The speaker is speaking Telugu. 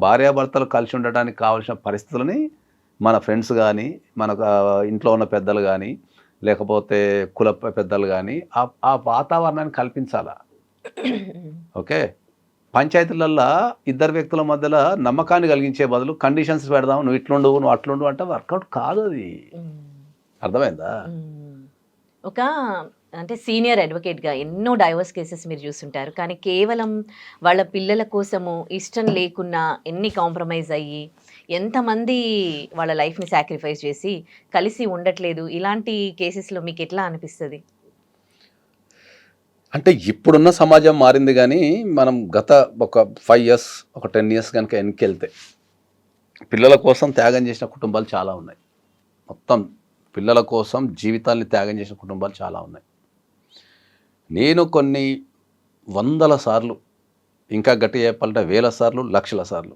భార్యాభర్తలు కలిసి ఉండడానికి కావాల్సిన పరిస్థితులని మన ఫ్రెండ్స్ కానీ, మనకు ఇంట్లో ఉన్న పెద్దలు కానీ, లేకపోతే కుల పెద్దలు కానీ ఆ వాతావరణాన్ని కల్పించాలా. ఓకే. పంచాయతీలల్లో ఇద్దరు వ్యక్తుల మధ్యలో నమ్మకాన్ని కలిగించే బదులు కండిషన్స్ పెడదాం, నువ్వు ఇట్లుండు, నువ్వు అట్లుండు అంటే వర్కౌట్ కాదు అది. అర్థమైందా? ఒక అంటే సీనియర్ అడ్వకేట్గా ఎన్నో డైవర్స్ కేసెస్ మీరు చూస్తుంటారు. కానీ కేవలం వాళ్ళ పిల్లల కోసము ఇష్టం లేకున్నా ఎన్ని కాంప్రమైజ్ అయ్యి ఎంతమంది వాళ్ళ లైఫ్ని సాక్రిఫైస్ చేసి కలిసి ఉండట్లేదు. ఇలాంటి కేసెస్లో మీకు ఎట్లా అనిపిస్తుంది? అంటే ఇప్పుడున్న సమాజం మారింది కానీ మనం గత ఒక 5 ఇయర్స్, ఒక 10 ఇయర్స్ కనుక వెనక్కి పిల్లల కోసం త్యాగం చేసిన కుటుంబాలు చాలా ఉన్నాయి. మొత్తం పిల్లల కోసం జీవితాల్ని త్యాగం చేసిన కుటుంబాలు చాలా ఉన్నాయి. నేను కొన్ని వందల సార్లు, ఇంకా గట్టిగా చెప్పాలంటే వేల సార్లు, లక్షల సార్లు